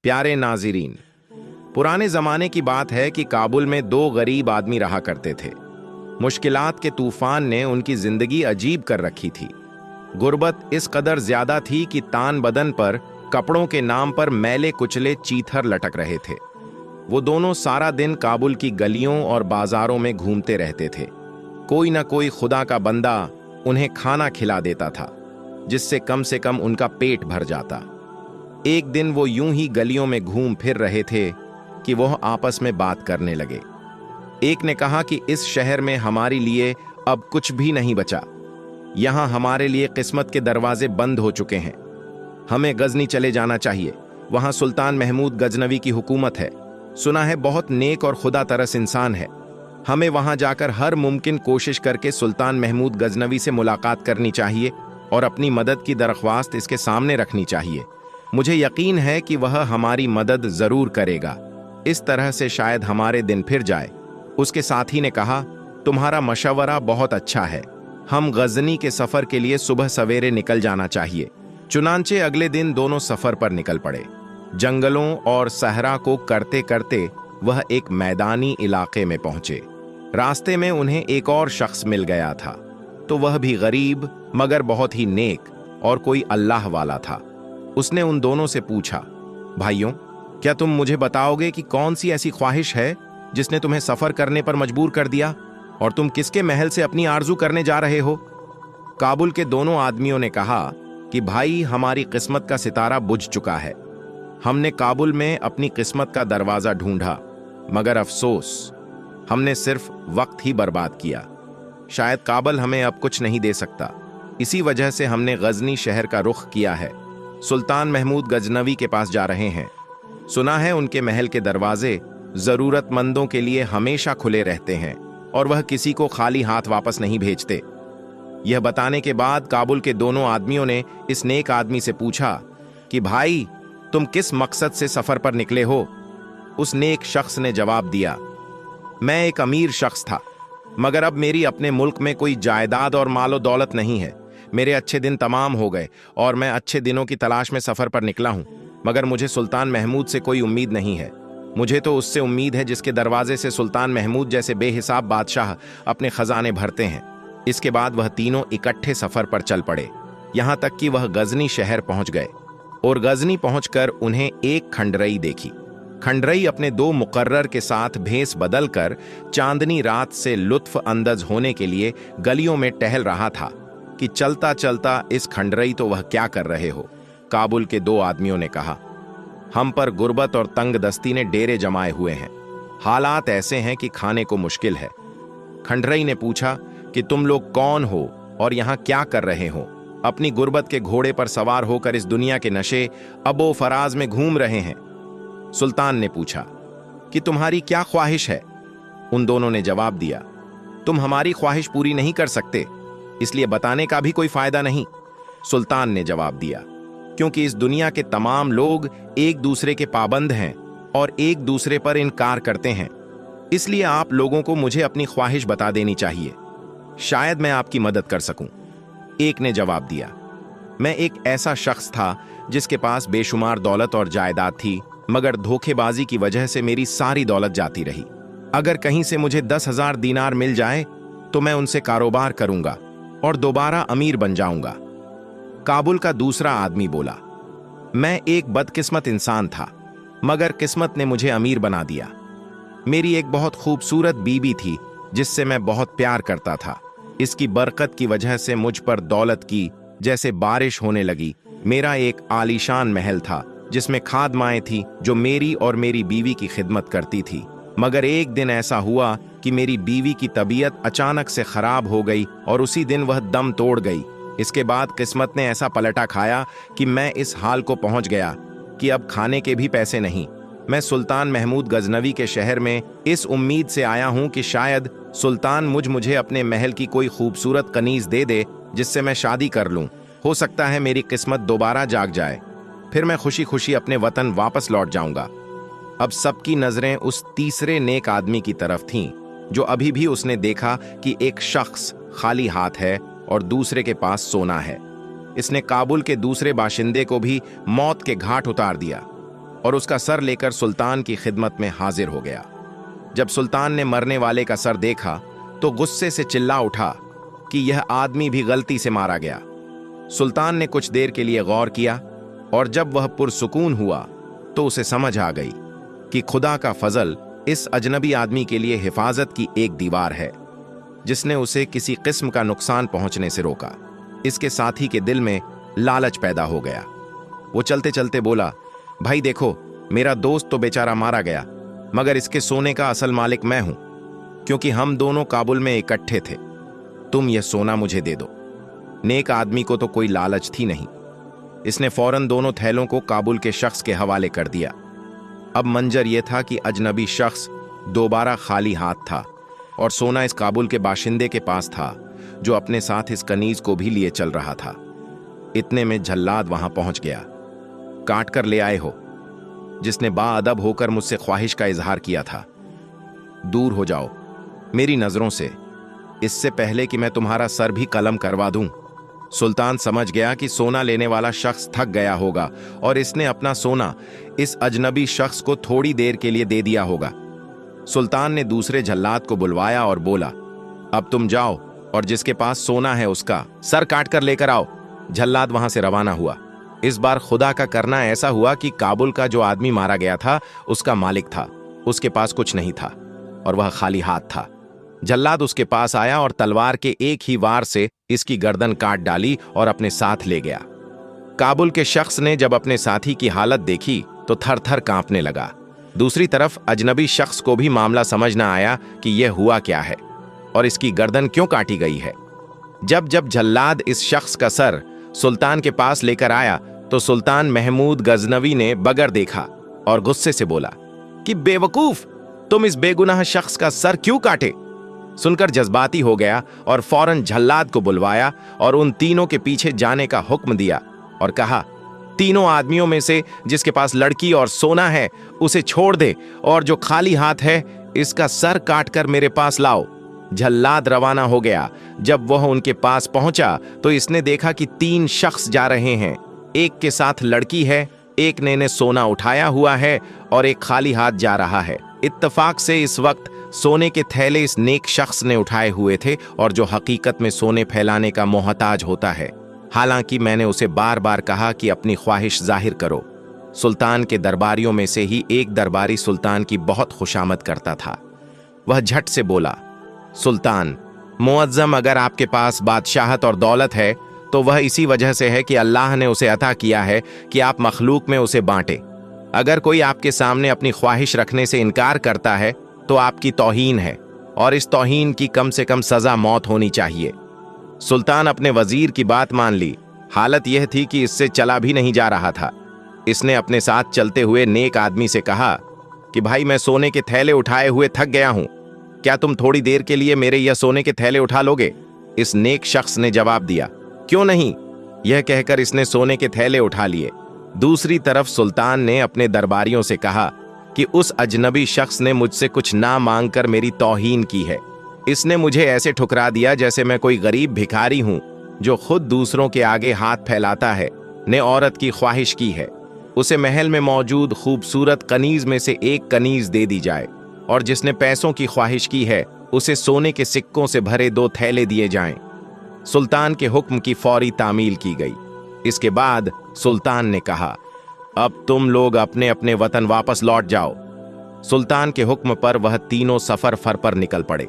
प्यारे नाज़रीन, पुराने ज़माने की बात है कि काबुल में दो गरीब आदमी रहा करते थे। मुश्किलात के तूफान ने उनकी ज़िंदगी अजीब कर रखी थी। गुर्बत इस कदर ज़्यादा थी कि तान बदन पर कपड़ों के नाम पर मैले कुचले चीथर लटक रहे थे। वो दोनों सारा दिन काबुल की गलियों और बाज़ारों में घूमते रहते थे। कोई न कोई खुदा का बंदा उन्हें खाना खिला देता था, जिससे कम से कम उनका पेट भर जाता। एक दिन वो यूं ही गलियों में घूम फिर रहे थे कि वह आपस में बात करने लगे। एक ने कहा कि इस शहर में हमारे लिए अब कुछ भी नहीं बचा। यहां हमारे लिए किस्मत के दरवाजे बंद हो चुके हैं। हमें गजनी चले जाना चाहिए। वहां सुल्तान महमूद गजनवी की हुकूमत है। सुना है बहुत नेक और खुदा तरस इंसान है। हमें वहां जाकर हर मुमकिन कोशिश करके सुल्तान महमूद गजनवी से मुलाकात करनी चाहिए और अपनी मदद की दरख्वास्त इसके सामने रखनी चाहिए। मुझे यकीन है कि वह हमारी मदद जरूर करेगा। इस तरह से शायद हमारे दिन फिर जाए। उसके साथी ने कहा, तुम्हारा मशवरा बहुत अच्छा है। हम गजनी के सफर के लिए सुबह सवेरे निकल जाना चाहिए। चुनांचे अगले दिन दोनों सफर पर निकल पड़े। जंगलों और सहरा को करते करते वह एक मैदानी इलाके में पहुंचे। रास्ते में उन्हें एक और शख्स मिल गया था, तो वह भी गरीब मगर बहुत ही नेक और कोई अल्लाह वाला था। उसने उन दोनों से पूछा, भाइयों, क्या तुम मुझे बताओगे कि कौन सी ऐसी ख्वाहिश है जिसने तुम्हें सफर करने पर मजबूर कर दिया, और तुम किसके महल से अपनी आरजू करने जा रहे हो? काबुल के दोनों आदमियों ने कहा कि भाई, हमारी किस्मत का सितारा बुझ चुका है। हमने काबुल में अपनी किस्मत का दरवाजा ढूंढा, मगर अफसोस, हमने सिर्फ वक्त ही बर्बाद किया। शायद काबुल हमें अब कुछ नहीं दे सकता। इसी वजह से हमने गजनी शहर का रुख किया है। सुल्तान महमूद गजनवी के पास जा रहे हैं। सुना है उनके महल के दरवाजे जरूरतमंदों के लिए हमेशा खुले रहते हैं और वह किसी को खाली हाथ वापस नहीं भेजते। यह बताने के बाद काबुल के दोनों आदमियों ने इस नेक आदमी से पूछा कि भाई, तुम किस मकसद से सफर पर निकले हो? उस नेक शख्स ने जवाब दिया, मैं एक अमीर शख्स था, मगर अब मेरी अपने मुल्क में कोई जायदाद और मालो दौलत नहीं है। मेरे अच्छे दिन तमाम हो गए और मैं अच्छे दिनों की तलाश में सफर पर निकला हूं, मगर मुझे सुल्तान महमूद से कोई उम्मीद नहीं है। मुझे तो उससे उम्मीद है जिसके दरवाजे से सुल्तान महमूद जैसे बेहिसाब बादशाह अपने खजाने भरते हैं। इसके बाद वह तीनों इकट्ठे सफर पर चल पड़े, यहां तक कि वह गजनी शहर पहुंच गए। और गजनी पहुंचकर उन्हें एक खंडरई देखी। खंडरई अपने दो मुकर्रर के साथ भेस बदलकर चांदनी रात से लुत्फ अंदज होने के लिए गलियों में टहल रहा था कि चलता चलता इस खंडरई तो वह क्या कर रहे हो? काबुल के दो आदमियों ने कहा, हम पर गुर्बत और तंग दस्ती ने डेरे जमाए हुए हैं। हालात ऐसे हैं कि खाने को मुश्किल है। खंडरई ने पूछा कि तुम लोग कौन हो और यहां क्या कर रहे हो? अपनी गुर्बत के घोड़े पर सवार होकर इस दुनिया के नशे अबो फराज में घूम रहे हैं। सुल्तान ने पूछा कि तुम्हारी क्या ख्वाहिश है? उन दोनों ने जवाब दिया, तुम हमारी ख्वाहिश पूरी नहीं कर सकते, इसलिए बताने का भी कोई फायदा नहीं। सुल्तान ने जवाब दिया, क्योंकि इस दुनिया के तमाम लोग एक दूसरे के पाबंद हैं और एक दूसरे पर इनकार करते हैं, इसलिए आप लोगों को मुझे अपनी ख्वाहिश बता देनी चाहिए। शायद मैं आपकी मदद कर सकूं। एक ने जवाब दिया, मैं एक ऐसा शख्स था जिसके पास बेशुमार दौलत और जायदाद थी, मगर धोखेबाजी की वजह से मेरी सारी दौलत जाती रही। अगर कहीं से मुझे 10,000 दीनार मिल जाए तो मैं उनसे कारोबार करूंगा और दोबारा अमीर बन जाऊंगा। काबुल का दूसरा आदमी बोला, मैं एक बदकिस्मत इंसान था, मगर किस्मत ने मुझे अमीर बना दिया। मेरी एक बहुत खूबसूरत बीबी थी जिससे मैं बहुत प्यार करता था। इसकी बरकत की वजह से मुझ पर दौलत की जैसे बारिश होने लगी। मेरा एक आलीशान महल था जिसमें खादमाएं थी जो मेरी और मेरी बीवी की खिदमत करती थी। मगर एक दिन ऐसा हुआ कि मेरी बीवी की तबीयत अचानक से खराब हो गई और उसी दिन वह दम तोड़ गई। इसके बाद किस्मत ने ऐसा पलटा खाया कि मैं इस हाल को पहुंच गया कि अब खाने के भी पैसे नहीं। मैं सुल्तान महमूद गजनवी के शहर में इस उम्मीद से आया हूं कि शायद सुल्तान मुझे अपने महल की कोई खूबसूरत कनीज दे दे जिससे मैं शादी कर लूं। हो सकता है मेरी किस्मत दोबारा जाग जाए, फिर मैं खुशी खुशी अपने वतन वापस लौट जाऊंगा। अब सबकी नजरें उस तीसरे नेक आदमी की तरफ थीं, जो अभी भी उसने देखा कि एक शख्स खाली हाथ है और दूसरे के पास सोना है। इसने काबुल के दूसरे बाशिंदे को भी मौत के घाट उतार दिया। और उसका सर लेकर सुल्तान की खिदमत में हाजिर हो गया। जब सुल्तान ने मरने वाले का सर देखा तो गुस्से से चिल्ला उठा कि यह आदमी भी गलती से मारा गया। सुल्तान ने कुछ देर के लिए गौर किया और जब वह पुरसुकून हुआ तो उसे समझ आ गई कि खुदा का फजल इस अजनबी आदमी के लिए हिफाजत की एक दीवार है जिसने उसे किसी किस्म का नुकसान पहुंचने से रोका। इसके साथी के दिल में लालच पैदा हो गया। वो चलते चलते बोला, भाई देखो, मेरा दोस्त तो बेचारा मारा गया, मगर इसके सोने का असल मालिक मैं हूं, क्योंकि हम दोनों काबुल में इकट्ठे थे। तुम यह सोना मुझे दे दो। नेक आदमी को तो कोई लालच थी नहीं। इसने फौरन दोनों थैलों को काबुल के शख्स के हवाले कर दिया। अब मंजर यह था कि अजनबी शख्स दोबारा खाली हाथ था और सोना इस काबुल के बाशिंदे के पास था जो अपने साथ इस कनीज को भी लिए चल रहा था। इतने में जल्लाद वहां पहुंच गया। काट कर ले आए हो, जिसने बाअदब होकर मुझसे ख्वाहिश का इजहार किया था। दूर हो जाओ मेरी नजरों से, इससे पहले कि मैं तुम्हारा सर भी कलम करवा दूं। सुल्तान समझ गया कि सोना लेने वाला शख्स थक गया होगा और इसने अपना सोना इस अजनबी शख्स को थोड़ी देर के लिए दे दिया होगा। सुल्तान ने दूसरे जल्लाद को बुलवाया और बोला, अब तुम जाओ और जिसके पास सोना है उसका सर काट कर लेकर आओ। जल्लाद वहां से रवाना हुआ। इस बार खुदा का करना ऐसा हुआ कि काबुल का जो आदमी मारा गया था उसका मालिक था। उसके पास कुछ नहीं था और वह खाली हाथ था। जल्लाद उसके पास आया और तलवार के एक ही वार से इसकी गर्दन काट डाली और अपने साथ ले गया। काबुल के शख्स ने जब अपने साथी की हालत देखी तो थर थर कांपने लगा। दूसरी तरफ अजनबी शख्स को भी मामला समझ न आया कि यह हुआ क्या है और इसकी गर्दन क्यों काटी गई है। जब जब जल्लाद इस शख्स का सर सुल्तान के पास लेकर आया तो सुल्तान महमूद गजनवी ने बगर देखा और गुस्से से बोला कि बेवकूफ, तुम इस बेगुनाह शख्स का सर क्यों काटे। सुनकर जज्बाती हो गया और फौरन जल्लाद को बुलवाया और उन तीनों के पीछे जाने का हुक्म दिया और कहा, तीनों आदमियों में से जिसके पास लड़की और सोना है उसे छोड़ दे और जो खाली हाथ है इसका सर काटकर मेरे पास लाओ। जल्लाद रवाना हो गया। जब वह उनके पास पहुंचा तो इसने देखा कि 3 शख्स जा रहे हैं। एक के साथ लड़की है, एक ने सोना उठाया हुआ है और एक खाली हाथ जा रहा है। इत्तेफाक से इस वक्त सोने के थैले इस नेक शख्स ने उठाए हुए थे और जो हकीकत में सोने फैलाने का मोहताज होता है। हालांकि मैंने उसे बार बार कहा कि अपनी ख्वाहिश जाहिर करो। सुल्तान के दरबारियों में से ही एक दरबारी सुल्तान की बहुत खुशामद करता था। वह झट से बोला, सुल्तान मुअज्जम, अगर आपके पास बादशाहत और दौलत है तो वह इसी वजह से है कि अल्लाह ने उसे अता किया है कि आप मखलूक में उसे बांटे। अगर कोई आपके सामने अपनी ख्वाहिश रखने से इनकार करता है तो आपकी तौहीन है और इस तौहीन की कम से कम सजा मौत होनी चाहिए। सुल्तान अपने वजीर की बात मान ली। हालत यह थी कि इससे चला भी नहीं जा रहा था। इसने अपने साथ चलते हुए नेक आदमी से कहा कि भाई, मैं सोने के थैले उठाए हुए थक गया हूं, क्या तुम थोड़ी देर के लिए मेरे यह सोने के थैले उठा लोगे। इस नेक शख्स ने जवाब दिया, क्यों नहीं। यह कहकर इसने सोने के थैले उठा लिए। दूसरी तरफ सुल्तान ने अपने दरबारियों से कहा कि उस अजनबी शख्स ने मुझसे कुछ ना मांगकर मेरी तौहीन की है। इसने मुझे ऐसे ठुकरा दिया जैसे मैं कोई गरीब भिखारी हूं जो खुद दूसरों के आगे हाथ फैलाता है। ने औरत की ख्वाहिश की है उसे महल में मौजूद खूबसूरत कनीज में से एक कनीज दे दी जाए, और जिसने पैसों की ख्वाहिश की है उसे सोने के सिक्कों से भरे 2 थैले दिए जाएं। सुल्तान के हुक्म की फौरी तामील की गई। इसके बाद सुल्तान ने कहा, अब तुम लोग अपने अपने वतन वापस लौट जाओ। सुल्तान के हुक्म पर वह तीनों सफर पर निकल पड़े।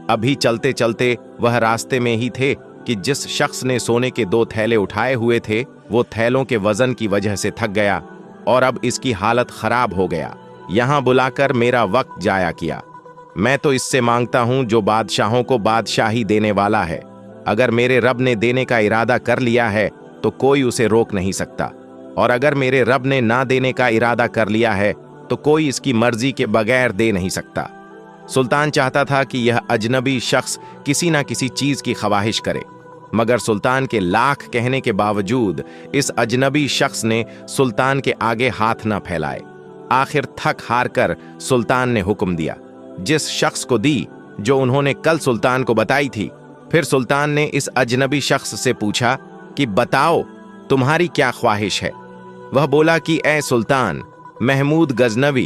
अभी चलते चलते वह रास्ते में ही थे कि जिस शख्स ने सोने के 2 थैले उठाए हुए थे वो थैलों के वजन की वजह से थक गया और अब इसकी हालत खराब हो गया। यहां बुलाकर मेरा वक्त जाया किया। मैं तो इससे मांगता हूं जो बादशाहों को बादशाही देने वाला है। अगर मेरे रब ने देने का इरादा कर लिया है तो कोई उसे रोक नहीं सकता, और अगर मेरे रब ने ना देने का इरादा कर लिया है तो कोई इसकी मर्जी के बगैर दे नहीं सकता। सुल्तान चाहता था कि यह अजनबी शख्स किसी ना किसी चीज की ख्वाहिश करे, मगर सुल्तान के लाख कहने के बावजूद इस अजनबी शख्स ने सुल्तान के आगे हाथ न फैलाए। आखिर थक हार कर सुल्तान ने हुक्म दिया, जिस शख्स को दी जो उन्होंने कल सुल्तान को बताई थी। फिर सुल्तान ने इस अजनबी शख्स से पूछा कि बताओ तुम्हारी क्या ख्वाहिश है। वह बोला कि ए सुल्तान, महमूद गजनवी,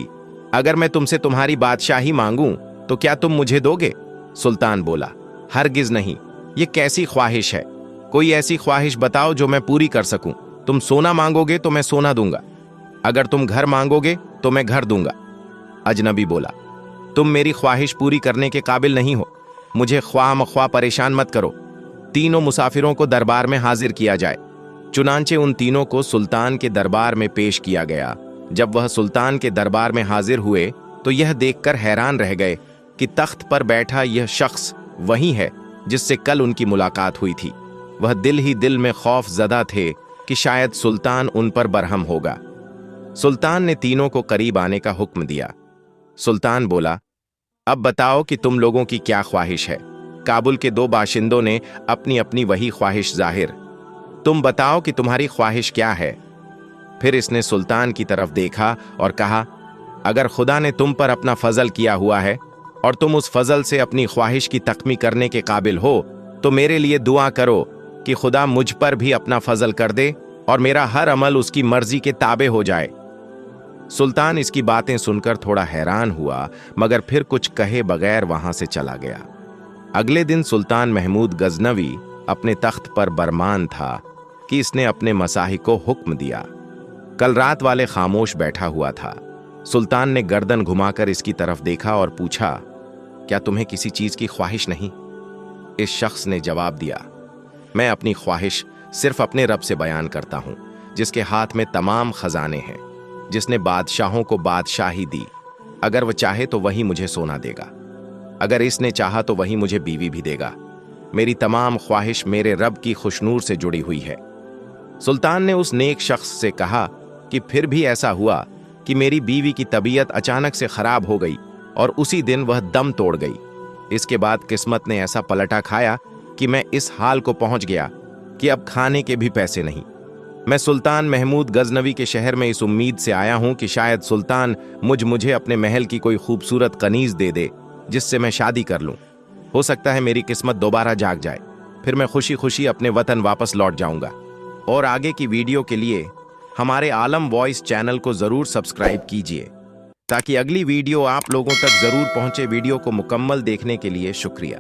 अगर मैं तुमसे तुम्हारी बादशाही मांगूं तो क्या तुम मुझे दोगे? सुल्तान बोला, हरगिज नहीं, ये कैसी ख्वाहिश है? कोई ऐसी ख्वाहिश बताओ जो मैं पूरी कर सकूं। तुम सोना मांगोगे तो मैं सोना दूंगा, अगर तुम घर मांगोगे तो मैं घर दूंगा। अजनबी बोला, तुम मेरी ख्वाहिश पूरी करने के काबिल नहीं हो, मुझे ख्वाह मख्वाह परेशान मत करो। तीनों मुसाफिरों को दरबार में हाजिर किया जाए। चुनांचे उन तीनों को सुल्तान के दरबार में पेश किया गया। जब वह सुल्तान के दरबार में हाजिर हुए तो यह देखकर हैरान रह गए कि तख्त पर बैठा यह शख्स वही है जिससे कल उनकी मुलाकात हुई थी। वह दिल ही दिल में खौफ ज़दा थे कि शायद सुल्तान उन पर बरहम होगा। सुल्तान ने तीनों को करीब आने का हुक्म दिया। सुल्तान बोला, अब बताओ कि तुम लोगों की क्या ख्वाहिश है? काबुल के दो बाशिंदों ने अपनी अपनी वही ख्वाहिश जाहिर। तुम बताओ कि तुम्हारी ख्वाहिश क्या है? फिर इसने सुल्तान की तरफ देखा और कहा, अगर खुदा ने तुम पर अपना फजल किया हुआ है और तुम उस फजल से अपनी ख्वाहिश की तकमी करने के काबिल हो तो मेरे लिए दुआ करो कि खुदा मुझ पर भी अपना फजल कर दे और मेरा हर अमल उसकी मर्जी के ताबे हो जाए। सुल्तान इसकी बातें सुनकर थोड़ा हैरान हुआ, मगर फिर कुछ कहे बगैर वहां से चला गया। अगले दिन सुल्तान महमूद गजनवी अपने तख्त पर बरमान था कि इसने अपने मसाही को हुक्म दिया। कल रात वाले खामोश बैठा हुआ था। सुल्तान ने गर्दन घुमाकर इसकी तरफ देखा और पूछा, क्या तुम्हें किसी चीज की ख्वाहिश नहीं? इस शख्स ने जवाब दिया, मैं अपनी ख्वाहिश सिर्फ अपने रब से बयान करता हूं, जिसके हाथ में तमाम खजाने हैं, जिसने बादशाहों को बादशाही दी। अगर वह चाहे तो वही मुझे सोना देगा, अगर इसने चाहा तो वही मुझे बीवी भी देगा। मेरी तमाम ख्वाहिश मेरे रब की खुशनूर से जुड़ी हुई है। सुल्तान ने उस नेक शख्स से कहा कि फिर भी ऐसा हुआ कि मेरी बीवी की तबीयत अचानक से खराब हो गई और उसी दिन वह दम तोड़ गई। इसके बाद किस्मत ने ऐसा पलटा खाया कि मैं इस हाल को पहुंच गया कि अब खाने के भी पैसे नहीं। मैं सुल्तान महमूद गजनवी के शहर में इस उम्मीद से आया हूं कि शायद सुल्तान मुझे अपने महल की कोई खूबसूरत कनीज दे दे जिससे मैं शादी कर लूं। हो सकता है मेरी किस्मत दोबारा जाग जाए, फिर मैं खुशी खुशी अपने वतन वापस लौट जाऊंगा। और आगे की वीडियो के लिए हमारे आलम वॉइस चैनल को जरूर सब्सक्राइब कीजिए ताकि अगली वीडियो आप लोगों तक जरूर पहुंचे। वीडियो को मुकम्मल देखने के लिए शुक्रिया।